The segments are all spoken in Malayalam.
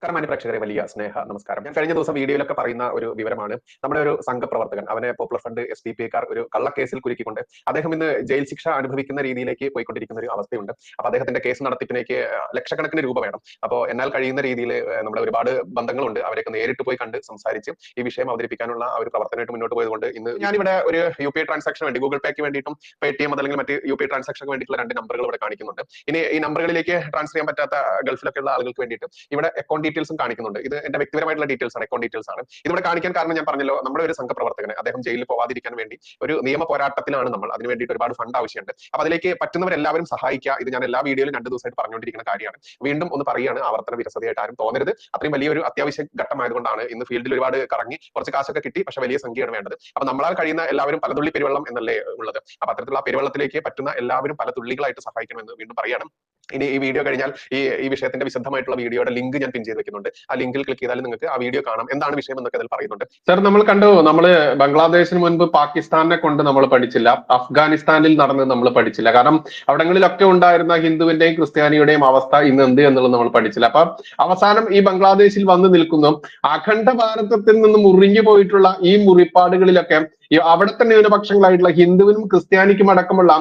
കർമാന്യ പ്രേക്ഷകരെ വലിയ സ്നേഹ നമസ്കാരം. ഞാൻ കഴിഞ്ഞ ദിവസം വീഡിയോയിലൊക്കെ പറയുന്ന ഒരു വിവരമാണ്. നമ്മുടെ ഒരു സംഘപ്രവർത്തകൻ, അവനെ പോപ്പുലർ ഫ്രണ്ട് SDPക്കാർ ഒരു കള്ളക്കേസിൽ കുരുക്കിക്കൊണ്ട് അദ്ദേഹം ഇന്ന് ജയിൽ ശിക്ഷ അനുഭവിക്കുന്ന രീതിയിലേക്ക് പോയിക്കൊണ്ടിരിക്കുന്ന ഒരു അവസ്ഥയുണ്ട്. അപ്പൊ അദ്ദേഹത്തിന്റെ കേസ് നടത്തിപ്പിലേക്ക് ലക്ഷക്കണക്കിന് രൂപ വേണം. അപ്പോൾ എന്നാൽ കഴിയുന്ന രീതിയിൽ നമ്മുടെ ഒരുപാട് ബന്ധങ്ങളുണ്ട്, അവരെയൊക്കെ നേരിട്ട് പോയി കണ്ട് സംസാരിച്ച് ഈ വിഷയം അവതരിപ്പിക്കാനുള്ള ആ ഒരു പ്രവർത്തനമായിട്ട് മുന്നോട്ട് പോയതുകൊണ്ട് ഇന്ന് ഞാനിവിടെ ഒരു UPI ട്രാൻസാക്ഷൻ വേണ്ടി ഗൂഗിൾ പേക്ക് വേണ്ടിയിട്ടും Paytm അല്ലെങ്കിൽ മറ്റ് UPI ട്രാൻസാക്ഷന് വേണ്ടിയിട്ടുള്ള 2 നമ്പറുകൾ ഇവിടെ കാണിക്കുന്നുണ്ട്. ഇനി ഈ നമ്പറുകളിലേക്ക് ട്രാൻസ്ഫർ ചെയ്യാൻ പറ്റാത്ത ഗൾഫിലൊക്കെ ഉള്ള ആളുകൾക്ക് വേണ്ടിയിട്ട് ഇവിടെ അക്കൗണ്ട് ഡീറ്റെയിൽസും കാണിക്കുന്നുണ്ട്. ഇത് എന്റെ വ്യക്തിപരമായിട്ടുള്ള ഡീറ്റെയിൽസ് ആണ്, അക്കൗണ്ട് ഡീറ്റെയിൽസ് ആണ്. ഇതിവിടെ കാണിക്കാൻ കാരണം ഞാൻ പറഞ്ഞല്ലോ, നമ്മുടെ ഒരു സംഘപ്രവർത്തകന് അദ്ദേഹം ജയിലിൽ പോവാതിരിക്കാൻ വേണ്ടി ഒരു നിയമ പോരാട്ടത്തിലാണ് നമ്മൾ. അതിന് വേണ്ടിയിട്ട് ഒരുപാട് ഫണ്ട് ആവശ്യമുണ്ട്. അപ്പൊ അതിലേക്ക് പറ്റുന്നവരെല്ലാവരും സഹായിക്കുക. ഇത് ഞാൻ എല്ലാ വീഡിയോയിലും 2 ദിവസമായിട്ട് പറഞ്ഞുകൊണ്ടിരിക്കുന്ന കാര്യമാണ്. വീണ്ടും ഒന്ന് പറയുകയാണ്, ആവർത്തന വിരസതയായിട്ട് ആരും തോന്നരുത്. അത്രയും വലിയൊരു അത്യാവശ്യ ഘട്ടമായതുകൊണ്ടാണ്. ഇന്ന് ഫീൽഡിൽ ഒരുപാട് കറങ്ങി കുറച്ച് കാശൊക്കെ കിട്ടി, പക്ഷെ വലിയ സംഖ്യയാണ് വേണ്ടത്. അപ്പൊ നമ്മളാൽ കഴിയുന്ന എല്ലാവരും പലതുള്ളി പെരുവെള്ളം എന്നല്ലേ ഉള്ളത്. അപ്പൊ അത്തരത്തിലുള്ള പെരുവെള്ളത്തിലേക്ക് പറ്റുന്ന എല്ലാവരും പല തുള്ളികളായിട്ട് സഹായിക്കണമെന്ന് വീണ്ടും പറയണം. ഇനി ഈ വീഡിയോ കഴിഞ്ഞാൽ ഈ വിഷയത്തിന്റെ വിശദമായിട്ടുള്ള വീഡിയോയുടെ ലിങ്ക് ഞാൻ പിൻ ചെയ്ത് വെക്കുന്നുണ്ട്. ആ ലിങ്കിൽ ക്ലിക്ക് ചെയ്താൽ നിങ്ങൾക്ക് ആ വീഡിയോ കാണാം, എന്താണ് വിഷയം എന്നൊക്കെ അതിൽ പറയുന്നുണ്ട്. സർ, നമ്മൾ കണ്ടു, നമ്മള് ബംഗ്ലാദേശിന് മുൻപ് പാകിസ്ഥാനെ കൊണ്ട് നമ്മൾ പഠിച്ചില്ല, അഫ്ഗാനിസ്ഥാനിൽ നടന്ന് നമ്മൾ പഠിച്ചില്ല. കാരണം അവിടങ്ങളിലൊക്കെ ഉണ്ടായിരുന്ന ഹിന്ദുവിന്റെയും ക്രിസ്ത്യാനിയുടെയും അവസ്ഥ ഇന്ന് എന്ത് എന്നുള്ളത് നമ്മൾ പഠിച്ചില്ല. അപ്പൊ അവസാനം ഈ ബംഗ്ലാദേശിൽ വന്ന് നിൽക്കുന്നു. അഖണ്ഡ ഭാരതത്തിൽ നിന്ന് മുറിഞ്ഞു പോയിട്ടുള്ള ഈ മുറിപ്പാടുകളിലൊക്കെ അവിടുത്തെ ന്യൂനപക്ഷങ്ങളായിട്ടുള്ള ഹിന്ദുവിനും ക്രിസ്ത്യാനിക്കും അടക്കമുള്ള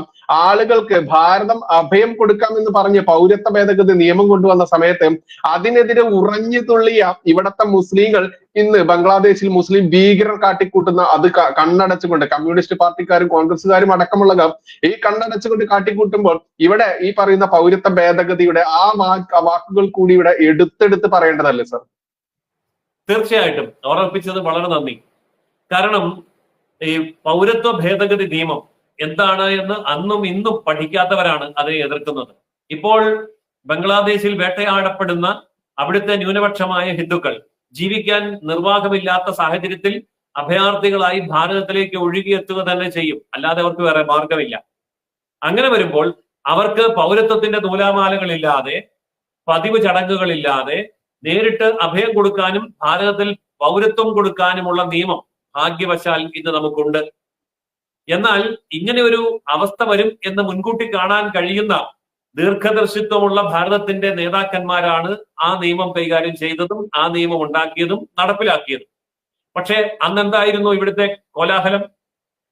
ആളുകൾക്ക് ഭാരതം അഭയം കൊടുക്കാമെന്ന് പറഞ്ഞ് പൗരത്വ ഭേദഗതി നിയമം കൊണ്ടുവന്ന സമയത്ത് അതിനെതിരെ ഉറഞ്ഞു തുള്ളിയ ഇവിടത്തെ മുസ്ലിങ്ങൾ ഇന്ന് ബംഗ്ലാദേശിൽ മുസ്ലിം ഭീകരർ കാട്ടിക്കൂട്ടുന്ന അത് കണ്ണടച്ചുകൊണ്ട് കമ്മ്യൂണിസ്റ്റ് പാർട്ടിക്കാരും കോൺഗ്രസുകാരും അടക്കമുള്ളവർ ഈ കണ്ണടച്ചുകൊണ്ട് കാട്ടിക്കൂട്ടുമ്പോൾ ഇവിടെ ഈ പറയുന്ന പൗരത്വ ഭേദഗതിയുടെ ആ വാക്കുകൾ കൂടി ഇവിടെ എടുത്തെടുത്ത് പറയേണ്ടതല്ലേ സർ? തീർച്ചയായിട്ടും ഓർമ്മിപ്പിച്ചത് വളരെ നന്ദി. കാരണം ഈ പൗരത്വ ഭേദഗതി നിയമം എന്താണ് എന്ന് അന്നും ഇന്നും പഠിക്കാത്തവരാണ് അതിനെ എതിർക്കുന്നത്. ഇപ്പോൾ ബംഗ്ലാദേശിൽ വേട്ടയാടപ്പെടുന്ന അവിടുത്തെ ന്യൂനപക്ഷമായ ഹിന്ദുക്കൾ ജീവിക്കാൻ നിർവാഹമില്ലാത്ത സാഹചര്യത്തിൽ അഭയാർത്ഥികളായി ഭാരതത്തിലേക്ക് ഒഴുകിയെത്തുക തന്നെ ചെയ്യും, അല്ലാതെ അവർക്ക് വേറെ മാർഗമില്ല. അങ്ങനെ വരുമ്പോൾ അവർക്ക് പൗരത്വത്തിന്റെ നൂലാമാലകളില്ലാതെ, പതിവ് ചടങ്ങുകളില്ലാതെ നേരിട്ട് അഭയം കൊടുക്കാനും ഭാരതത്തിൽ പൗരത്വം കൊടുക്കാനുമുള്ള നിയമം ഭാഗ്യവശാൽ ഇന്ന് നമുക്കുണ്ട്. എന്നാൽ ഇങ്ങനെ ഒരു അവസ്ഥ വരും എന്ന് മുൻകൂട്ടി കാണാൻ കഴിയുന്ന ദീർഘദർശിത്വമുള്ള ഭാരതത്തിന്റെ നേതാക്കന്മാരാണ് ആ നിയമം കൈകാര്യം ചെയ്തതും ആ നിയമം ഉണ്ടാക്കിയതും നടപ്പിലാക്കിയതും. പക്ഷേ അന്നെന്തായിരുന്നു ഇവിടുത്തെ കോലാഹലം?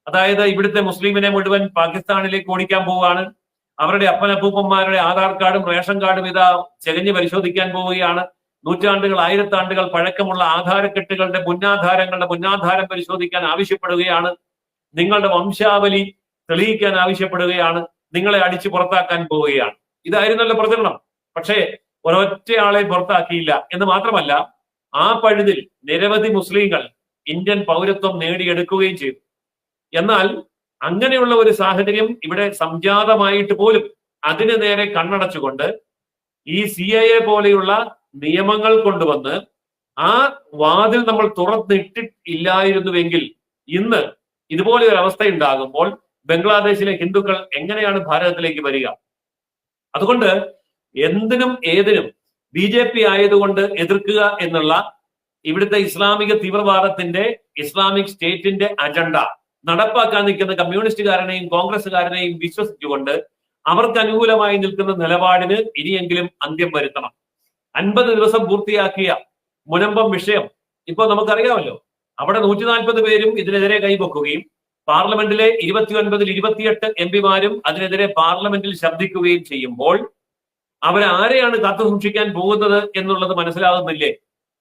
അതായത് ഇവിടുത്തെ മുസ്ലിമിനെ മുഴുവൻ പാകിസ്ഥാനിലേക്ക് ഓടിക്കാൻ പോവുകയാണ്. അവരുടെ അപ്പനപ്പൂപ്പന്മാരുടെ ആധാർ കാർഡും റേഷൻ കാർഡും ഇതാ ചെകഞ്ഞ് പരിശോധിക്കാൻ പോവുകയാണ്. നൂറ്റാണ്ടുകൾ, ആയിരത്താണ്ടുകൾ പഴക്കമുള്ള ആധാരക്കെട്ടുകളുടെ മുന്നാധാരം പരിശോധിക്കാൻ ആവശ്യപ്പെടുകയാണ്. നിങ്ങളുടെ വംശാവലി തെളിയിക്കാൻ ആവശ്യപ്പെടുകയാണ്. നിങ്ങളെ അടിച്ചു പുറത്താക്കാൻ പോവുകയാണ്. ഇതായിരുന്നല്ലോ പ്രചരണം. പക്ഷേ ഒരൊറ്റയാളെ പുറത്താക്കിയില്ല എന്ന് മാത്രമല്ല, ആ പഴുതിൽ നിരവധി മുസ്ലിങ്ങൾ ഇന്ത്യൻ പൗരത്വം നേടിയെടുക്കുകയും ചെയ്തു. എന്നാൽ അങ്ങനെയുള്ള ഒരു സാഹചര്യം ഇവിടെ സംജാതമായിട്ട് പോലും അതിന് നേരെ കണ്ണടച്ചുകൊണ്ട് ഈ CAA പോലെയുള്ള നിയമങ്ങൾ കൊണ്ടുവന്ന് ആ വാതിൽ നമ്മൾ തുറന്നിട്ടില്ലായിരുന്നുവെങ്കിൽ ഇന്ന് ഇതുപോലെ ഒരു അവസ്ഥ ഉണ്ടാകുമ്പോൾ ബംഗ്ലാദേശിലെ ഹിന്ദുക്കൾ എങ്ങനെയാണ് ഭാരതത്തിലേക്ക് വരിക? അതുകൊണ്ട് എന്തിനും ഏതിനും BJP ആയതുകൊണ്ട് എതിർക്കുക എന്നുള്ള ഇവിടുത്തെ ഇസ്ലാമിക തീവ്രവാദത്തിന്റെ, ഇസ്ലാമിക് സ്റ്റേറ്റിന്റെ അജണ്ട നടപ്പാക്കാൻ നിൽക്കുന്ന കമ്മ്യൂണിസ്റ്റുകാരനെയും കോൺഗ്രസുകാരനെയും വിശ്വസിച്ചുകൊണ്ട് അവർക്ക് അനുകൂലമായി നിൽക്കുന്ന നിലപാടിന് ഇനിയെങ്കിലും അന്ത്യം വരുത്തണം. 50 ദിവസം പൂർത്തിയാക്കിയ മുനമ്പം വിഷയം ഇപ്പൊ നമുക്കറിയാമല്ലോ. അവിടെ 140 പേരും ഇതിനെതിരെ കൈവക്കുകയും പാർലമെന്റിലെ 29-ൽ 28 MP-മാരും അതിനെതിരെ പാർലമെന്റിൽ ശബ്ദിക്കുകയും ചെയ്യുമ്പോൾ അവരാരെയാണ് കാത്തു സൂക്ഷിക്കാൻ പോകുന്നത് എന്നുള്ളത് മനസ്സിലാകുന്നില്ലേ?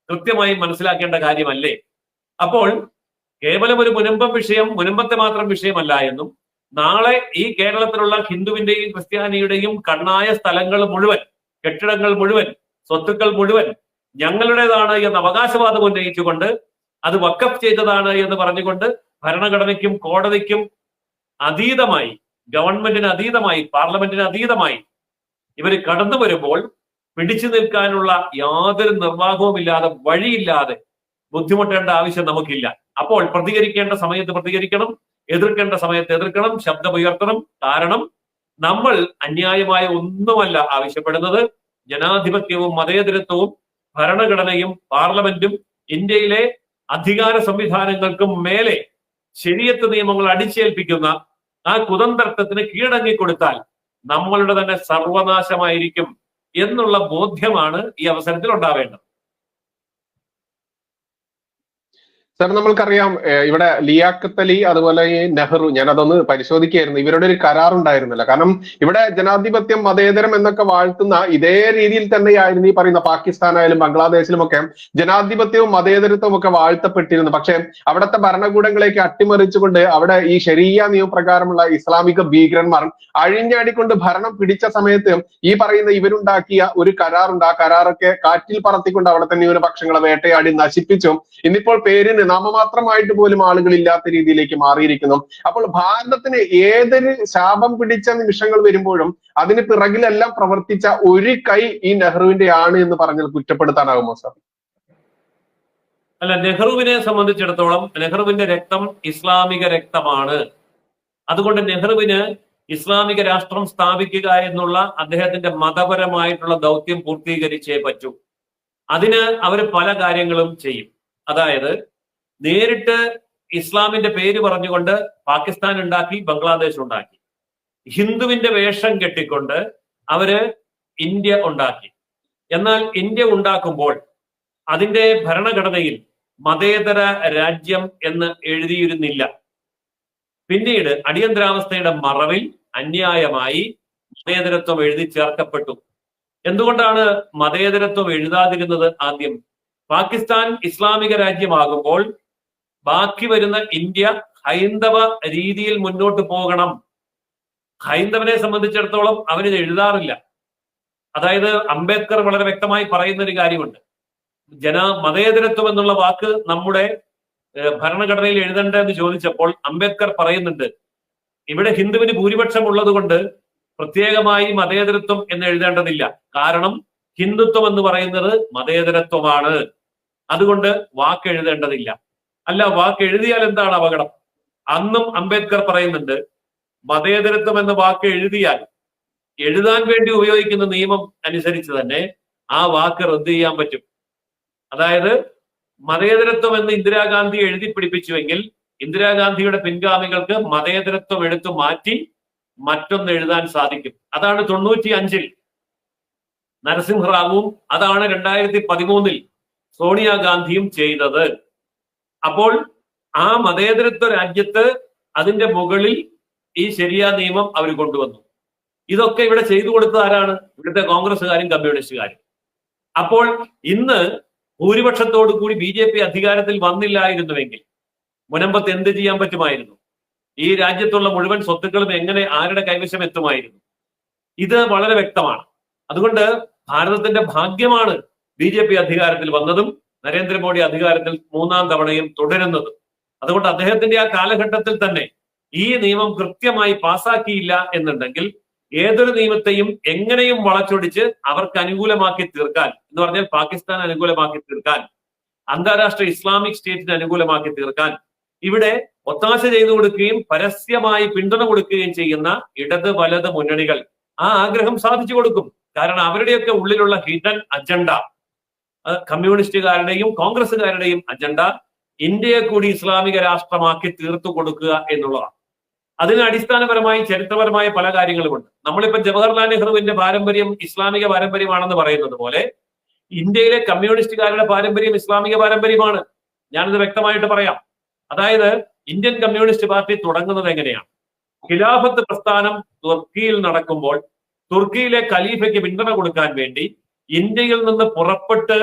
കൃത്യമായി മനസ്സിലാക്കേണ്ട കാര്യമല്ലേ? അപ്പോൾ കേവലം ഒരു മുനമ്പം വിഷയം മുനമ്പത്തെ മാത്രം വിഷയമല്ല എന്നും, നാളെ ഈ കേരളത്തിലുള്ള ഹിന്ദുവിന്റെയും ക്രിസ്ത്യാനിയുടെയും കണ്ണായ സ്ഥലങ്ങൾ മുഴുവൻ, കെട്ടിടങ്ങൾ മുഴുവൻ, സ്വത്തുക്കൾ മുഴുവൻ ഞങ്ങളുടേതാണ് എന്ന അവകാശവാദം ഉന്നയിച്ചുകൊണ്ട് അത് വഖഫ് ചെയ്തതാണ് എന്ന് പറഞ്ഞുകൊണ്ട് ഭരണഘടനയ്ക്കും കോടതിക്കും അതീതമായി, ഗവൺമെന്റിന് അതീതമായി, പാർലമെന്റിന് അതീതമായി ഇവർ കടന്നു വരുമ്പോൾ പിടിച്ചു നിൽക്കാനുള്ള യാതൊരു നിർവാഹവുമില്ലാതെ, വഴിയില്ലാതെ ബുദ്ധിമുട്ടേണ്ട ആവശ്യം നമുക്കില്ല. അപ്പോൾ പ്രതികരിക്കേണ്ട സമയത്ത് പ്രതികരിക്കണം, എതിർക്കേണ്ട സമയത്ത് എതിർക്കണം, ശബ്ദമുയർത്തണം. കാരണം നമ്മൾ അന്യായമായ ഒന്നുമല്ല ആവശ്യപ്പെടുന്നത്. ജനാധിപത്യവും മതേതരത്വവും ഭരണഘടനയും പാർലമെന്റും ഇന്ത്യയിലെ അധികാര സംവിധാനങ്ങൾക്കും മേലെ ശരീഅത്ത് നിയമങ്ങൾ അടിച്ചേൽപ്പിക്കുന്ന ആ കുതന്ത്രത്തിന് കീഴടങ്ങിക്കൊടുത്താൽ നമ്മളുടെ തന്നെ സർവനാശമായിരിക്കും എന്നുള്ള ബോധ്യമാണ് ഈ അവസരത്തിൽ ഉണ്ടാവേണ്ടത്. സാർ നമ്മൾക്കറിയാം ഇവിടെ ലിയാഖത്ത് അലി അതുപോലെ ഈ നെഹ്റു, ഞാൻ അതൊന്ന് പരിശോധിക്കുകയായിരുന്നു, ഇവരുടെ ഒരു കരാർ ഉണ്ടായിരുന്നില്ല. കാരണം ഇവിടെ ജനാധിപത്യം മതേതരം എന്നൊക്കെ വാഴ്ത്തുന്ന ഇതേ രീതിയിൽ തന്നെയായിരുന്നു ഈ പറയുന്ന പാകിസ്ഥാനായാലും ബംഗ്ലാദേശിലും ഒക്കെ ജനാധിപത്യവും മതേതരത്വവും ഒക്കെ വാഴ്ത്തപ്പെട്ടിരുന്നു. പക്ഷെ അവിടുത്തെ ഭരണകൂടങ്ങളേക്ക് അട്ടിമറിച്ചുകൊണ്ട് അവിടെ ഈ ശരിയ നിയമപ്രകാരമുള്ള ഇസ്ലാമിക ഭീകരന്മാർ അഴിഞ്ഞാടിക്കൊണ്ട് ഭരണം പിടിച്ച സമയത്ത് ഈ പറയുന്ന ഇവരുണ്ടാക്കിയ ഒരു കരാറുണ്ട്. ആ കരാറൊക്കെ കാറ്റിൽ പറത്തിക്കൊണ്ട് അവിടെ തന്നെ ന്യൂനപക്ഷങ്ങളെ വേട്ടയാടി നശിപ്പിച്ചു. ഇന്നിപ്പോൾ പേരിന് നാമമാത്രമായിട്ട് പോലും ആളുകൾ ഇല്ലാത്ത രീതിയിലേക്ക് മാറിയിരിക്കുന്നു. അപ്പോൾ ഭാരതത്തിന് ഏതൊരു ശാപം പിടിച്ച നിമിഷങ്ങൾ വരുമ്പോഴും അതിന് പിറകിലെല്ലാം പ്രവർത്തിച്ച ഒരു കൈ ഈ നെഹ്റുവിന്റെ ആണ് എന്ന് പറഞ്ഞാൽ കുറ്റപ്പെടുത്താനാകുമോ സാർ? അല്ല, നെഹ്റുവിനെ സംബന്ധിച്ചിടത്തോളം നെഹ്റുവിന്റെ രക്തം ഇസ്ലാമിക രക്തമാണ്. അതുകൊണ്ട് നെഹ്റുവിന് ഇസ്ലാമിക രാഷ്ട്രം സ്ഥാപിക്കുക എന്നുള്ള അദ്ദേഹത്തിന്റെ മതപരമായിട്ടുള്ള ദൗത്യം പൂർത്തീകരിച്ചേ പറ്റൂ. അതിന് അവർ പല കാര്യങ്ങളും ചെയ്യും. അതായത് നേരിട്ട് ഇസ്ലാമിന്റെ പേര് പറഞ്ഞുകൊണ്ട് പാകിസ്ഥാൻ ഉണ്ടാക്കി, ബംഗ്ലാദേശ് ഉണ്ടാക്കി. ഹിന്ദുവിന്റെ വേഷം കെട്ടിക്കൊണ്ട് അവര് ഇന്ത്യ ഉണ്ടാക്കി. എന്നാൽ ഇന്ത്യ ഉണ്ടാക്കുമ്പോൾ അതിന്റെ ഭരണഘടനയിൽ മതേതര രാജ്യം എന്ന് എഴുതിയിരുന്നില്ല. പിന്നീട് അടിയന്തരാവസ്ഥയുടെ മറവിൽ അന്യായമായി മതേതരത്വം എഴുതി ചേർക്കപ്പെട്ടു. എന്തുകൊണ്ടാണ് മതേതരത്വം എഴുതാതിരുന്നത്? ആദ്യം പാകിസ്ഥാൻ ഇസ്ലാമിക രാജ്യമാകുമ്പോൾ ബാക്കി വരുന്ന ഇന്ത്യ ഹൈന്ദവ രീതിയിൽ മുന്നോട്ട് പോകണം. ഹൈന്ദവനെ സംബന്ധിച്ചിടത്തോളം അവരിത് എഴുതാറില്ല. അതായത് അംബേദ്കർ വളരെ വ്യക്തമായി പറയുന്ന ഒരു കാര്യമുണ്ട്. മതേതരത്വം എന്നുള്ള വാക്ക് നമ്മുടെ ഭരണഘടനയിൽ എഴുതണ്ട എന്ന് ചോദിച്ചപ്പോൾ അംബേദ്കർ പറയുന്നുണ്ട്, ഇവിടെ ഹിന്ദുവിന് ഭൂരിപക്ഷം ഉള്ളത് കൊണ്ട് പ്രത്യേകമായി മതേതരത്വം എന്ന് എഴുതേണ്ടതില്ല. കാരണം ഹിന്ദുത്വം എന്ന് പറയുന്നത് മതേതരത്വമാണ്. അതുകൊണ്ട് വാക്ക് എഴുതേണ്ടതില്ല. അല്ല, വാക്ക് എഴുതിയാൽ എന്താണ് അപകടം? അന്നും അംബേദ്കർ പറയുന്നുണ്ട്, മതേതരത്വം എന്ന വാക്ക് എഴുതിയാൽ എഴുതാൻ വേണ്ടി ഉപയോഗിക്കുന്ന നിയമം അനുസരിച്ച് തന്നെ ആ വാക്ക് റദ്ദ് ചെയ്യാൻ പറ്റും. അതായത് മതേതരത്വം എന്ന് ഇന്ദിരാഗാന്ധി എഴുതി പിടിപ്പിച്ചുവെങ്കിൽ ഇന്ദിരാഗാന്ധിയുടെ പിൻഗാമികൾക്ക് മതേതരത്വം എടുത്തു മാറ്റി മറ്റൊന്ന് എഴുതാൻ സാധിക്കും. അതാണ് 95-ൽ നരസിംഹറാവുവും അതാണ് 2013-ൽ സോണിയാഗാന്ധിയും ചെയ്തത്. അപ്പോൾ ആ മതേതരത്വ രാജ്യത്ത് അതിന്റെ മുകളിൽ ഈ ശരിയ നിയമം അവർ കൊണ്ടുവന്നു. ഇതൊക്കെ ഇവിടെ ചെയ്തു കൊടുത്തത് ആരാണ്? ഇവിടുത്തെ കോൺഗ്രസ്സുകാരും കമ്മ്യൂണിസ്റ്റുകാരും. അപ്പോൾ ഇന്ന് ഭൂരിപക്ഷത്തോടു കൂടി BJP അധികാരത്തിൽ വന്നില്ലായിരുന്നുവെങ്കിൽ മുനമ്പത്ത് എന്ത് ചെയ്യാൻ പറ്റുമായിരുന്നു? ഈ രാജ്യത്തുള്ള മുഴുവൻ സ്വത്തുക്കളും എങ്ങനെ ആരുടെ കൈവശം എത്തുമായിരുന്നു? ഇത് വളരെ വ്യക്തമാണ്. അതുകൊണ്ട് ഭാരതത്തിന്റെ ഭാഗ്യമാണ് BJP അധികാരത്തിൽ വന്നതും നരേന്ദ്രമോദി അധികാരത്തിൽ 3-ാം തവണയും തുടരുന്നതും. അതുകൊണ്ട് അദ്ദേഹത്തിന്റെ ആ കാലഘട്ടത്തിൽ തന്നെ ഈ നിയമം കൃത്യമായി പാസാക്കിയില്ല എന്നുണ്ടെങ്കിൽ ഏതൊരു നിയമത്തെയും എങ്ങനെയും വളച്ചൊടിച്ച് അവർക്ക് അനുകൂലമാക്കി തീർക്കാൻ, എന്ന് പറഞ്ഞാൽ പാകിസ്ഥാൻ അനുകൂലമാക്കി തീർക്കാൻ, അന്താരാഷ്ട്ര ഇസ്ലാമിക് സ്റ്റേറ്റിന് അനുകൂലമാക്കി തീർക്കാൻ ഇവിടെ ഒത്താശ ചെയ്തു കൊടുക്കുകയും പരസ്യമായി പിന്തുണ കൊടുക്കുകയും ചെയ്യുന്ന ഇടത് വലത് മുന്നണികൾ ആ ആഗ്രഹം സാധിച്ചു കൊടുക്കും. കാരണം അവരുടെയൊക്കെ ഉള്ളിലുള്ള ഹിഡൻ അജണ്ട, കമ്മ്യൂണിസ്റ്റുകാരുടെയും കോൺഗ്രസ്സുകാരുടെയും അജണ്ട ഇന്ത്യയെ കൂടി ഇസ്ലാമിക രാഷ്ട്രമാക്കി തീർത്തു കൊടുക്കുക എന്നുള്ളതാണ്. അതിന് അടിസ്ഥാനപരമായി ചരിത്രപരമായ പല കാര്യങ്ങളുമുണ്ട്. നമ്മളിപ്പോ ജവഹർലാൽ നെഹ്റുവിന്റെ പാരമ്പര്യം ഇസ്ലാമിക പാരമ്പര്യമാണെന്ന് പറയുന്നത് പോലെ ഇന്ത്യയിലെ കമ്മ്യൂണിസ്റ്റുകാരുടെ പാരമ്പര്യം ഇസ്ലാമിക പാരമ്പര്യമാണ്. ഞാനിത് വ്യക്തമായിട്ട് പറയാം. അതായത് ഇന്ത്യൻ കമ്മ്യൂണിസ്റ്റ് പാർട്ടി തുടങ്ങുന്നത് എങ്ങനെയാണ്? ഖിലാഫത്ത് പ്രസ്ഥാനം തുർക്കിയിൽ നടക്കുമ്പോൾ തുർക്കിയിലെ ഖലീഫയ്ക്ക് പിന്തുണ കൊടുക്കാൻ വേണ്ടി ഇന്ത്യയിൽ നിന്ന് പുറപ്പെട്ട്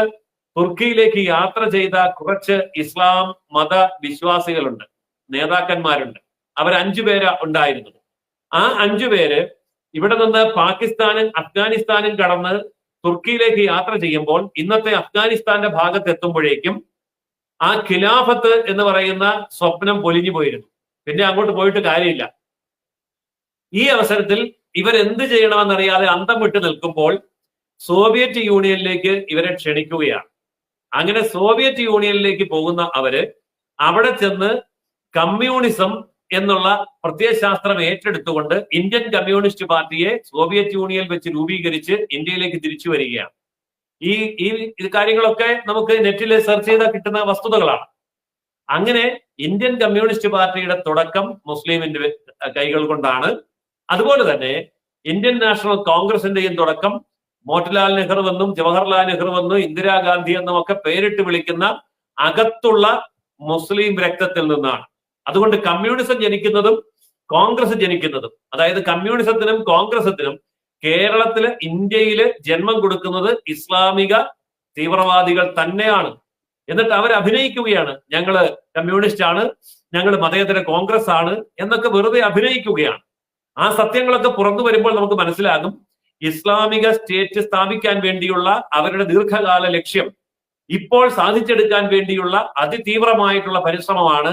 തുർക്കിയിലേക്ക് യാത്ര ചെയ്ത കുറച്ച് ഇസ്ലാം മത വിശ്വാസികളുണ്ട്, നേതാക്കന്മാരുണ്ട്. അവർ 5 പേര് ഉണ്ടായിരുന്നത്. ആ 5 പേര് ഇവിടെ നിന്ന് പാകിസ്ഥാനും അഫ്ഗാനിസ്ഥാനും കടന്ന് തുർക്കിയിലേക്ക് യാത്ര ചെയ്യുമ്പോൾ ഇന്നത്തെ അഫ്ഗാനിസ്ഥാന്റെ ഭാഗത്ത് എത്തുമ്പോഴേക്കും ആ ഖിലാഫത്ത് എന്ന് പറയുന്ന സ്വപ്നം പൊലിഞ്ഞു പോയിരുന്നു. പിന്നെ അങ്ങോട്ട് പോയിട്ട് കാര്യമില്ല. ഈ അവസരത്തിൽ ഇവരെന്ത് ചെയ്യണമെന്നറിയാതെ അന്തം വിട്ട് നിൽക്കുമ്പോൾ സോവിയറ്റ് യൂണിയനിലേക്ക് ഇവരെ ക്ഷണിക്കുകയാണ്. അങ്ങനെ സോവിയറ്റ് യൂണിയനിലേക്ക് പോകുന്ന അവര് അവിടെ ചെന്ന് കമ്മ്യൂണിസം എന്നുള്ള പ്രത്യയശാസ്ത്രം ഏറ്റെടുത്തുകൊണ്ട് ഇന്ത്യൻ കമ്മ്യൂണിസ്റ്റ് പാർട്ടിയെ സോവിയറ്റ് യൂണിയനിൽ വെച്ച് രൂപീകരിച്ച് ഇന്ത്യയിലേക്ക് തിരിച്ചു വരികയാണ്. ഈ കാര്യങ്ങളൊക്കെ നമുക്ക് നെറ്റിൽ സെർച്ച് ചെയ്താൽ കിട്ടുന്ന വസ്തുതകളാണ്. അങ്ങനെ ഇന്ത്യൻ കമ്മ്യൂണിസ്റ്റ് പാർട്ടിയുടെ തുടക്കം മുസ്ലിമിന്റെ കൈകൾ കൊണ്ടാണ്. അതുപോലെ തന്നെ ഇന്ത്യൻ നാഷണൽ കോൺഗ്രസിന്റെയും തുടക്കം മോട്ടിലാൽ നെഹ്റു എന്നും ജവഹർലാൽ നെഹ്റു എന്നും ഇന്ദിരാഗാന്ധി എന്നും ഒക്കെ പേരിട്ട് വിളിക്കുന്ന അകത്തുള്ള മുസ്ലിം രക്തത്തിൽ നിന്നാണ്. അതുകൊണ്ട് കമ്മ്യൂണിസം ജനിക്കുന്നതും കോൺഗ്രസ് ജനിക്കുന്നതും, അതായത് കമ്മ്യൂണിസത്തിനും കോൺഗ്രസത്തിനും കേരളത്തില് ഇന്ത്യയില് ജന്മം കൊടുക്കുന്നത് ഇസ്ലാമിക തീവ്രവാദികൾ തന്നെയാണ്. എന്നിട്ട് അവർ അഭിനയിക്കുകയാണ്, ഞങ്ങള് കമ്മ്യൂണിസ്റ്റ് ആണ്, ഞങ്ങൾ മതേതര കോൺഗ്രസ് ആണ് എന്നൊക്കെ വെറുതെ അഭിനയിക്കുകയാണ്. ആ സത്യങ്ങളൊക്കെ പുറത്തു വരുമ്പോൾ നമുക്ക് മനസ്സിലാകും ഇസ്ലാമിക സ്റ്റേറ്റ് സ്ഥാപിക്കാൻ വേണ്ടിയുള്ള അവരുടെ ദീർഘകാല ലക്ഷ്യം ഇപ്പോൾ സാധിച്ചെടുക്കാൻ വേണ്ടിയുള്ള അതിതീവ്രമായിട്ടുള്ള പരിശ്രമമാണ്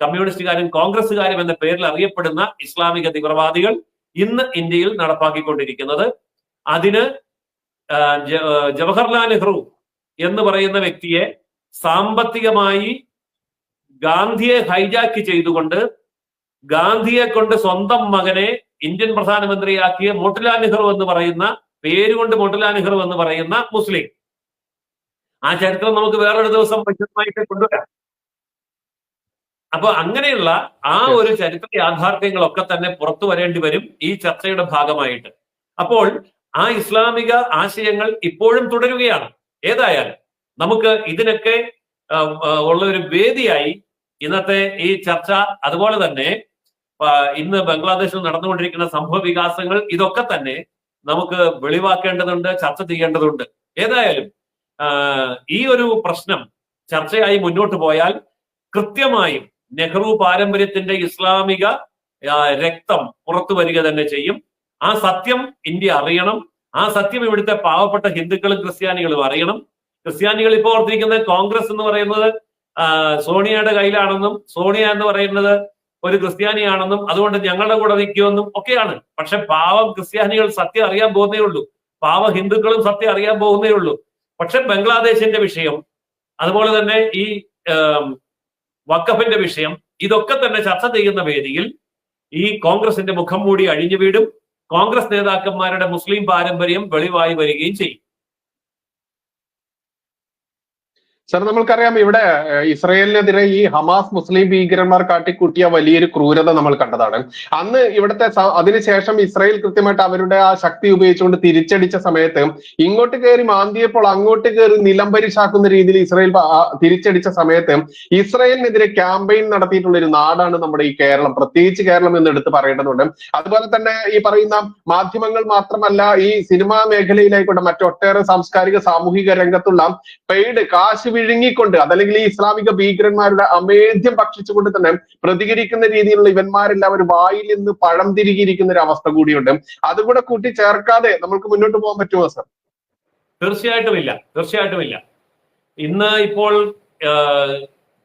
കമ്മ്യൂണിസ്റ്റുകാരും കോൺഗ്രസുകാരും എന്ന പേരിൽ അറിയപ്പെടുന്ന ഇസ്ലാമിക തീവ്രവാദികൾ ഇന്ന് ഇന്ത്യയിൽ നടപ്പാക്കിക്കൊണ്ടിരിക്കുന്നത്. അതിന് ജവഹർലാൽ നെഹ്റു എന്ന് പറയുന്ന വ്യക്തിയെ സാമ്പത്തികമായി ഗാന്ധിയെ ഹൈജാക്ക് ചെയ്തുകൊണ്ട് ഗാന്ധിയെ കൊണ്ട് സ്വന്തം മകനെ ഇന്ത്യൻ പ്രധാനമന്ത്രിയാക്കിയ മോട്ടിലാൽ നെഹ്റു എന്ന് പറയുന്ന പേരുകൊണ്ട് മോട്ടിലാൽ നെഹ്റു എന്ന് പറയുന്ന മുസ്ലിം, ആ ചരിത്രം നമുക്ക് വേറൊരു ദിവസം വിശദമായിട്ട് കൊണ്ടുവരാം. അപ്പൊ അങ്ങനെയുള്ള ആ ഒരു ചരിത്ര യാഥാർത്ഥ്യങ്ങളൊക്കെ തന്നെ പുറത്തു വരേണ്ടി വരും ഈ ചർച്ചയുടെ ഭാഗമായിട്ട്. അപ്പോൾ ആ ഇസ്ലാമിക ആശയങ്ങൾ ഇപ്പോഴും തുടരുകയാണ്. ഏതായാലും നമുക്ക് ഇതിനൊക്കെ ഉള്ള ഒരു വേദിയായി ഇന്നത്തെ ഈ ചർച്ച, അതുപോലെ തന്നെ ഇന്ന് ബംഗ്ലാദേശിൽ നടന്നുകൊണ്ടിരിക്കുന്ന സംഭവ വികാസങ്ങൾ, ഇതൊക്കെ തന്നെ നമുക്ക് വെളിവാക്കേണ്ടതുണ്ട്, ചർച്ച ചെയ്യേണ്ടതുണ്ട്. ഏതായാലും ഈ ഒരു പ്രശ്നം ചർച്ചയായി മുന്നോട്ട് പോയാൽ കൃത്യമായും നെഹ്റു പാരമ്പര്യത്തിന്റെ ഇസ്ലാമിക രക്തം പുറത്തു വരിക തന്നെ ചെയ്യും. ആ സത്യം ഇന്ത്യ അറിയണം. ആ സത്യം ഇവിടുത്തെ പാവപ്പെട്ട ഹിന്ദുക്കളും ക്രിസ്ത്യാനികളും അറിയണം. ക്രിസ്ത്യാനികൾ ഇപ്പോൾ ഓർത്തിരിക്കുന്നത് കോൺഗ്രസ് എന്ന് പറയുന്നത് സോണിയയുടെ കയ്യിലാണെന്നും സോണിയ എന്ന് പറയുന്നത് ഒരു ക്രിസ്ത്യാനിയാണെന്നും അതുകൊണ്ട് ഞങ്ങളുടെ കൂടെ നിൽക്കുമെന്നും ഒക്കെയാണ്. പക്ഷെ പാവം ക്രിസ്ത്യാനികൾ സത്യം അറിയാൻ പോകുന്നേ ഉള്ളൂ, പാവ ഹിന്ദുക്കളും സത്യം അറിയാൻ പോകുന്നേ ഉള്ളൂ. പക്ഷെ ബംഗ്ലാദേശിന്റെ വിഷയം, അതുപോലെ തന്നെ ഈ വഖഫിന്റെ വിഷയം, ഇതൊക്കെ തന്നെ ചർച്ച ചെയ്യുന്ന വേദിയിൽ ഈ കോൺഗ്രസിന്റെ മുഖം മൂടി അഴിഞ്ഞു വീടും, കോൺഗ്രസ് നേതാക്കന്മാരുടെ മുസ്ലിം പാരമ്പര്യം വെളിവായി വരികയും ചെയ്യും. സർ, നമ്മൾക്കറിയാം ഇവിടെ ഇസ്രയേലിനെതിരെ ഈ ഹമാസ് മുസ്ലിം ഭീകരന്മാർ കാട്ടിക്കൂട്ടിയ വലിയൊരു ക്രൂരത നമ്മൾ കണ്ടതാണ്. അന്ന് ഇവിടുത്തെ അതിനുശേഷം ഇസ്രയേൽ കൃത്യമായിട്ട് അവരുടെ ആ ശക്തി ഉപയോഗിച്ചുകൊണ്ട് തിരിച്ചടിച്ച സമയത്ത് ഇങ്ങോട്ട് കയറി മാന്തിയപ്പോൾ അങ്ങോട്ട് കയറി നിലംപരിശാക്കുന്ന രീതിയിൽ ഇസ്രയേൽ തിരിച്ചടിച്ച സമയത്ത് ഇസ്രയേലിനെതിരെ ക്യാമ്പയിൻ നടത്തിയിട്ടുള്ള ഒരു നാടാണ് നമ്മുടെ ഈ കേരളം, പ്രത്യേകിച്ച് കേരളം എന്ന് എടുത്ത് പറയേണ്ടതുണ്ട്. അതുപോലെ തന്നെ ഈ പറയുന്ന മാധ്യമങ്ങൾ മാത്രമല്ല, ഈ സിനിമാ മേഖലയിലായിക്കോട്ടെ മറ്റൊട്ടേറെ സാംസ്കാരിക സാമൂഹിക രംഗത്തുള്ള പെയ്ഡ് കാശ് വിഴുങ്ങിക്കൊണ്ട് അതല്ലെങ്കിൽ ഈ ഇസ്ലാമിക ഭീകരന്മാരുടെ അമേദ്യം ഭക്ഷിച്ചുകൊണ്ട് തന്നെ പ്രതികരിക്കുന്ന രീതിയിലുള്ള ഇവന്മാരെല്ലാവരും വായിൽ നിന്ന് പഴം തിരികിയിരിക്കുന്ന ഒരു അവസ്ഥ കൂടിയുണ്ട്. അതുകൂടെ കൂട്ടി ചേർക്കാതെ നമുക്ക് മുന്നോട്ട് പോകാൻ പറ്റുമോ സർ? തീർച്ചയായിട്ടുമില്ല. ഇന്ന് ഇപ്പോൾ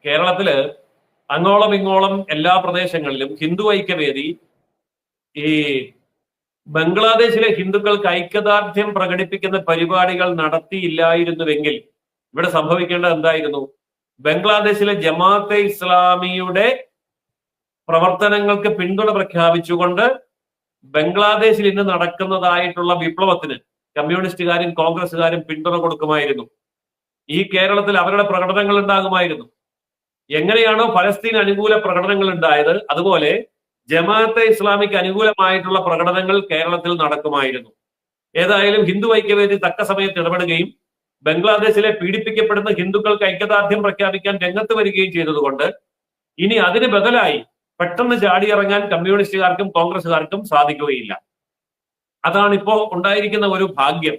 കേരളത്തില് അങ്ങോളം ഇങ്ങോളം എല്ലാ പ്രദേശങ്ങളിലും ഹിന്ദു ഐക്യവേദി ഈ ബംഗ്ലാദേശിലെ ഹിന്ദുക്കൾക്ക് ഐക്യദാർഢ്യം പ്രകടിപ്പിക്കുന്ന പരിപാടികൾ നടത്തിയില്ലായിരുന്നുവെങ്കിൽ ഇവിടെ സംഭവിക്കേണ്ടത് എന്തായിരുന്നു? ബംഗ്ലാദേശിലെ ജമാഅത്തെ ഇസ്ലാമിയുടെ പ്രവർത്തനങ്ങൾക്ക് പിന്തുണ പ്രഖ്യാപിച്ചുകൊണ്ട് ബംഗ്ലാദേശിൽ ഇന്ന് നടക്കുന്നതായിട്ടുള്ള വിപ്ലവത്തിന് കമ്മ്യൂണിസ്റ്റുകാരും കോൺഗ്രസുകാരും പിന്തുണ കൊടുക്കുമായിരുന്നു. ഈ കേരളത്തിൽ അവരുടെ പ്രകടനങ്ങൾ ഉണ്ടാകുമായിരുന്നു. എങ്ങനെയാണോ ഫലസ്തീൻ അനുകൂല പ്രകടനങ്ങൾ ഉണ്ടായത്, അതുപോലെ ജമാഅത്തെ ഇസ്ലാമിക്ക് അനുകൂലമായിട്ടുള്ള പ്രകടനങ്ങൾ കേരളത്തിൽ നടക്കുമായിരുന്നു. ഏതായാലും ഹിന്ദു ഐക്യവേദി തക്ക സമയത്ത് ഇടപെടുകയും ബംഗ്ലാദേശിലെ പീഡിപ്പിക്കപ്പെടുന്ന ഹിന്ദുക്കൾക്ക് ഐക്യദാർഢ്യം പ്രഖ്യാപിക്കാൻ രംഗത്ത് വരികയും ചെയ്തതുകൊണ്ട് ഇനി അതിന് ബദലായി പെട്ടെന്ന് ചാടിയിറങ്ങാൻ കമ്മ്യൂണിസ്റ്റുകാർക്കും കോൺഗ്രസുകാർക്കും സാധിക്കുകയില്ല. അതാണ് ഇപ്പോ ഉണ്ടായിരിക്കുന്ന ഒരു ഭാഗ്യം.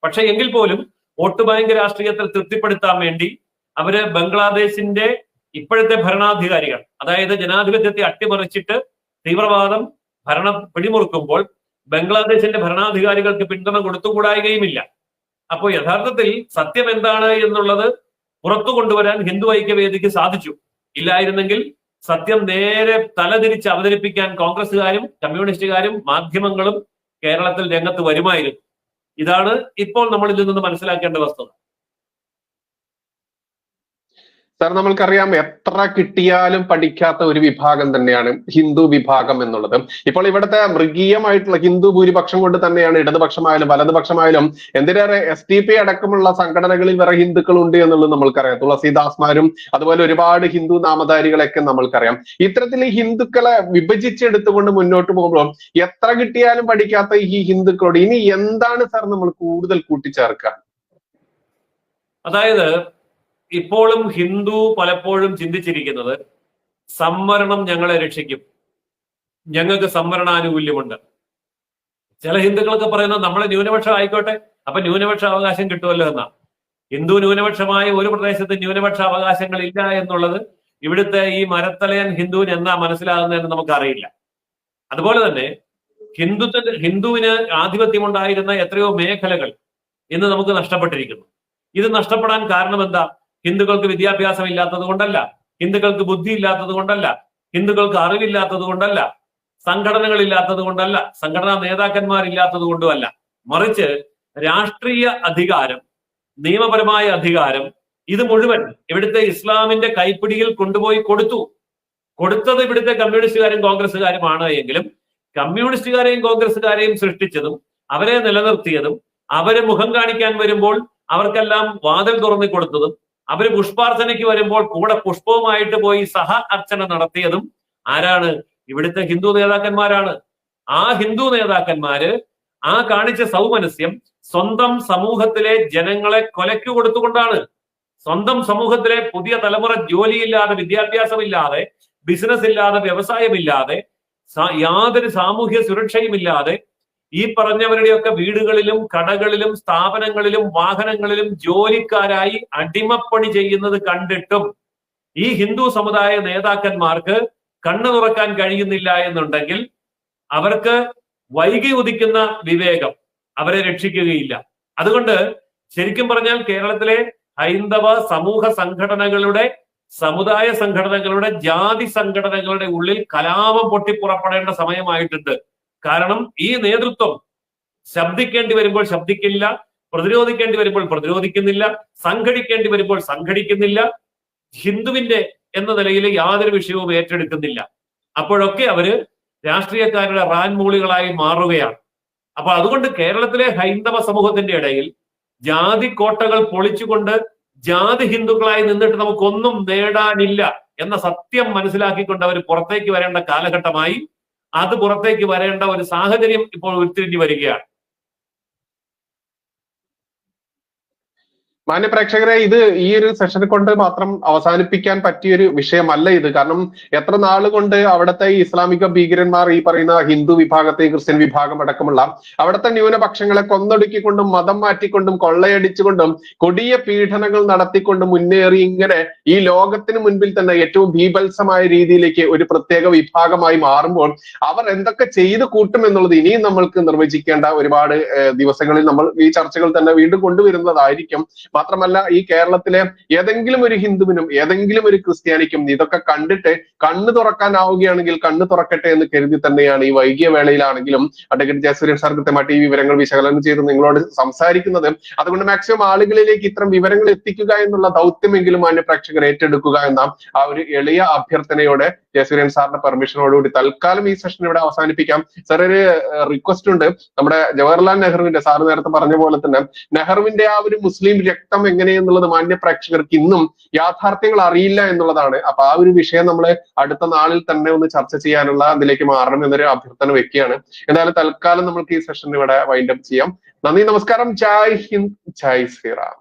പക്ഷെ എങ്കിൽ പോലും വോട്ട് ബാങ്ക് രാഷ്ട്രീയത്തിൽ തൃപ്തിപ്പെടുത്താൻ വേണ്ടി അവര് ബംഗ്ലാദേശിന്റെ ഇപ്പോഴത്തെ ഭരണാധികാരികൾ, അതായത് ജനാധിപത്യത്തെ അട്ടിമറിച്ചിട്ട് തീവ്രവാദം ഭരണം പിടിമുറുക്കുമ്പോൾ ബംഗ്ലാദേശിന്റെ ഭരണാധികാരികൾക്ക് പിന്തുണ കൊടുത്തുകൂടായികയുമില്ല. അപ്പോൾ യഥാർത്ഥത്തിൽ സത്യം എന്താണ് എന്നുള്ളത് പുറത്തു കൊണ്ടുവരാൻ ഹിന്ദു ഐക്യവേദിക്ക് സാധിച്ചു. ഇല്ലായിരുന്നെങ്കിൽ സത്യം നേരെ തലതിരിച്ച് അവതരിപ്പിക്കാൻ കോൺഗ്രസുകാരും കമ്മ്യൂണിസ്റ്റുകാരും മാധ്യമങ്ങളും കേരളത്തിൽ രംഗത്ത് വരുമായിരുന്നു. ഇതാണ് ഇപ്പോൾ നമ്മൾ ഇതിൽ നിന്ന് മനസ്സിലാക്കേണ്ട വസ്തുത. സാർ, നമ്മൾക്കറിയാം എത്ര കിട്ടിയാലും പഠിക്കാത്ത ഒരു വിഭാഗം തന്നെയാണ് ഹിന്ദു വിഭാഗം എന്നുള്ളത്. ഇപ്പോൾ ഇവിടുത്തെ മൃഗീയമായിട്ടുള്ള ഹിന്ദു ഭൂരിപക്ഷം കൊണ്ട് തന്നെയാണ് ഇടതുപക്ഷമായാലും വലതുപക്ഷമായാലും എന്തിനേറെ SDP അടക്കമുള്ള സംഘടനകളിൽ വരെ ഹിന്ദുക്കളുണ്ട് എന്നുള്ളത് നമ്മൾക്കറിയാം. തുളസിദാസ്മാരും അതുപോലെ ഒരുപാട് ഹിന്ദു നാമധാരികളൊക്കെ നമ്മൾക്കറിയാം. ഇത്തരത്തിൽ ഈ ഹിന്ദുക്കളെ വിഭജിച്ചെടുത്തുകൊണ്ട് മുന്നോട്ട് പോകുമ്പോൾ എത്ര കിട്ടിയാലും പഠിക്കാത്ത ഈ ഹിന്ദുക്കളോട് ഇനി എന്താണ് സാർ നമ്മൾ കൂടുതൽ കൂട്ടിച്ചേർക്കുക? അതായത് ഇപ്പോഴും ഹിന്ദു പലപ്പോഴും ചിന്തിച്ചിരിക്കുന്നത് സംവരണം ഞങ്ങളെ രക്ഷിക്കും, ഞങ്ങൾക്ക് സംവരണാനുകൂല്യമുണ്ട്. ചില ഹിന്ദുക്കളൊക്കെ പറയുന്നത് നമ്മളെ ന്യൂനപക്ഷം ആയിക്കോട്ടെ, അപ്പൊ ന്യൂനപക്ഷ അവകാശം കിട്ടുമല്ലോ എന്നാ. ഹിന്ദു ന്യൂനപക്ഷമായ ഒരു പ്രദേശത്ത് ന്യൂനപക്ഷ അവകാശങ്ങൾ ഇല്ല എന്നുള്ളത് ഇവിടുത്തെ ഈ മരത്തലയൻ ഹിന്ദുവിന് എന്നാ മനസ്സിലാകുന്നതെന്ന് നമുക്കറിയില്ല. അതുപോലെ തന്നെ ഹിന്ദുവിന് ആധിപത്യമുണ്ടായിരുന്ന എത്രയോ മേഖലകൾ ഇന്ന് നമുക്ക് നഷ്ടപ്പെട്ടിരിക്കുന്നു. ഇത് നഷ്ടപ്പെടാൻ കാരണം എന്താ? ഹിന്ദുക്കൾക്ക് വിദ്യാഭ്യാസം ഇല്ലാത്തത് കൊണ്ടല്ല, ഹിന്ദുക്കൾക്ക് ബുദ്ധി ഇല്ലാത്തത് കൊണ്ടല്ല, ഹിന്ദുക്കൾക്ക് അറിവില്ലാത്തത് കൊണ്ടല്ല, സംഘടനകൾ ഇല്ലാത്തത് കൊണ്ടല്ല, സംഘടനാ നേതാക്കന്മാരില്ലാത്തത് കൊണ്ടുമല്ല. മറിച്ച് രാഷ്ട്രീയ അധികാരം, നിയമപരമായ അധികാരം, ഇത് മുഴുവൻ ഇവിടുത്തെ ഇസ്ലാമിന്റെ കൈപ്പിടിയിൽ കൊണ്ടുപോയി കൊടുത്തത് ഇവിടുത്തെ കമ്മ്യൂണിസ്റ്റുകാരും കോൺഗ്രസ്സുകാരുമാണ് എങ്കിലും കമ്മ്യൂണിസ്റ്റുകാരെയും കോൺഗ്രസ്സുകാരെയും സൃഷ്ടിച്ചതും അവരെ നിലനിർത്തിയതും അവരെ മുഖം കാണിക്കാൻ വരുമ്പോൾ അവർക്കെല്ലാം വാതിൽ തുറന്നു കൊടുത്തതും അവര് പുഷ്പാർച്ചനയ്ക്ക് വരുമ്പോൾ കൂടെ പുഷ്പവുമായിട്ട് പോയി സഹ അർച്ചന നടത്തിയതും ആരാണ്? ഇവിടുത്തെ ഹിന്ദു നേതാക്കന്മാരാണ്. ആ ഹിന്ദു നേതാക്കന്മാര് ആ കാണിച്ച സൗമനസ്യം സ്വന്തം സമൂഹത്തിലെ ജനങ്ങളെ കൊലയ്ക്ക് കൊടുത്തുകൊണ്ടാണ്. സ്വന്തം സമൂഹത്തിലെ പുതിയ തലമുറ ജോലിയില്ലാതെ, വിദ്യാഭ്യാസമില്ലാതെ, ബിസിനസ് ഇല്ലാതെ, വ്യവസായമില്ലാതെ, യാതൊരു സാമൂഹ്യ സുരക്ഷയുമില്ലാതെ ഈ പറഞ്ഞവരുടെയൊക്കെ വീടുകളിലും കടകളിലും സ്ഥാപനങ്ങളിലും വാഹനങ്ങളിലും ജോലിക്കാരായി അടിമപ്പണി ചെയ്യുന്നത് കണ്ടിട്ടും ഈ ഹിന്ദു സമുദായ നേതാക്കന്മാർക്ക് കണ്ണു തുറക്കാൻ കഴിയുന്നില്ല എന്നുണ്ടെങ്കിൽ അവർക്ക് വൈകി ഉദിക്കുന്ന വിവേകം അവരെ രക്ഷിക്കുകയില്ല. അതുകൊണ്ട് ശരിക്കും പറഞ്ഞാൽ കേരളത്തിലെ ഹൈന്ദവ സമൂഹ സംഘടനകളുടെ, സമുദായ സംഘടനകളുടെ, ജാതി സംഘടനകളുടെ ഉള്ളിൽ കലാപം പൊട്ടിപ്പുറപ്പെടേണ്ട സമയമായിട്ടുണ്ട്. കാരണം ഈ നേതൃത്വം ശബ്ദിക്കേണ്ടി വരുമ്പോൾ ശബ്ദിക്കില്ല, പ്രതിരോധിക്കേണ്ടി വരുമ്പോൾ പ്രതിരോധിക്കുന്നില്ല, സംഘടിക്കേണ്ടി വരുമ്പോൾ സംഘടിക്കുന്നില്ല, ഹിന്ദുവിന്റെ എന്ന നിലയിൽ യാതൊരു വിഷയവും ഏറ്റെടുക്കുന്നില്ല. അപ്പോഴൊക്കെ അവര് രാഷ്ട്രീയക്കാരുടെ റാൻമൂളികളായി മാറുകയാണ്. അപ്പൊ അതുകൊണ്ട് കേരളത്തിലെ ഹൈന്ദവ സമൂഹത്തിന്റെ ഇടയിൽ ജാതി കോട്ടകൾ പൊളിച്ചുകൊണ്ട് ജാതി ഹിന്ദുക്കളായി നിന്നിട്ട് നമുക്കൊന്നും നേടാനില്ല എന്ന സത്യം മനസ്സിലാക്കിക്കൊണ്ട് അവർ പുറത്തേക്ക് വരേണ്ട കാലഘട്ടമായി. അത് പുറത്തേക്ക് വരേണ്ട ഒരു സാഹചര്യം ഇപ്പോൾ ഉരുത്തിരിഞ്ഞു വരികയാണ്. മാന്യപ്രേക്ഷകരെ, ഇത് ഈ ഒരു സെഷൻ കൊണ്ട് മാത്രം അവസാനിപ്പിക്കാൻ പറ്റിയൊരു വിഷയമല്ല ഇത്. കാരണം എത്ര നാളുകൊണ്ട് അവിടുത്തെ ഇസ്ലാമിക ഭീകരന്മാർ ഈ പറയുന്ന ഹിന്ദു വിഭാഗത്തെ, ക്രിസ്ത്യൻ വിഭാഗം അടക്കമുള്ള അവിടുത്തെ ന്യൂനപക്ഷങ്ങളെ കൊന്നൊടുക്കിക്കൊണ്ടും മതം മാറ്റിക്കൊണ്ടും കൊള്ളയടിച്ചുകൊണ്ടും കൊടിയ പീഡനങ്ങൾ നടത്തിക്കൊണ്ടും മുന്നേറി ഇങ്ങനെ ഈ ലോകത്തിന് മുൻപിൽ തന്നെ ഏറ്റവും ഭീഭത്സമായ രീതിയിലേക്ക് ഒരു പ്രത്യേക വിഭാഗമായി മാറുമ്പോൾ അവർ എന്തൊക്കെ ചെയ്തു കൂട്ടും എന്നുള്ളത് ഇനിയും നമ്മൾക്ക് നിർവചിക്കേണ്ട ഒരുപാട് ദിവസങ്ങളിൽ നമ്മൾ ഈ ചർച്ചകൾ തന്നെ വീണ്ടും കൊണ്ടുവരുന്നതായിരിക്കും. മാത്രമല്ല ഈ കേരളത്തിലെ ഏതെങ്കിലും ഒരു ഹിന്ദുവിനും ഏതെങ്കിലും ഒരു ക്രിസ്ത്യാനിക്കും ഇതൊക്കെ കണ്ടിട്ട് കണ്ണു തുറക്കാനാവുകയാണെങ്കിൽ കണ്ണു തുറക്കട്ടെ എന്ന് കരുതി തന്നെയാണ് ഈ വൈകിയ വേളയിലാണെങ്കിലും അഡ്വക്കേറ്റ് ജയസൂര്യൻ സാർ കൃത്യമായിട്ട് ഈ വിവരങ്ങൾ വിശകലനം ചെയ്ത് നിങ്ങളോട് സംസാരിക്കുന്നത്. അതുകൊണ്ട് മാക്സിമം ആളുകളിലേക്ക് ഇത്തരം വിവരങ്ങൾ എത്തിക്കുക എന്നുള്ള ദൗത്യമെങ്കിലും മാന്യ പ്രേക്ഷകർ ഏറ്റെടുക്കുക എന്ന ആ ഒരു എളിയ അഭ്യർത്ഥനയോടെ ജയസൂര്യൻ സാറിന്റെ പെർമിഷനോടുകൂടി തൽക്കാലം ഈ സെഷൻ ഇവിടെ അവസാനിപ്പിക്കാം. സാർ, ഒരു റിക്വസ്റ്റ് ഉണ്ട്. നമ്മുടെ ജവഹർലാൽ നെഹ്റുവിന്റെ, സാർ നേരത്തെ പറഞ്ഞ പോലെ തന്നെ നെഹ്റുവിന്റെ ആ ഒരു മുസ്ലിം രക്തം എങ്ങനെയെന്നുള്ളത് മാന്യ പ്രേക്ഷകർക്ക് ഇന്നും യാഥാർത്ഥ്യങ്ങൾ അറിയില്ല എന്നുള്ളതാണ്. അപ്പൊ ആ ഒരു വിഷയം നമ്മൾ അടുത്ത നാളിൽ തന്നെ ഒന്ന് ചർച്ച ചെയ്യാനുള്ള അതിലേക്ക് മാറണം എന്നൊരു അഭ്യർത്ഥന വെക്കുകയാണ്. എന്തായാലും തൽക്കാലം നമുക്ക് ഈ സെഷൻ ഇവിടെ വൈൻഡ് അപ്പ് ചെയ്യാം. നന്ദി, നമസ്കാരം. ജയ് ഹിന്ദ്, ജയ് ശ്രീറാം.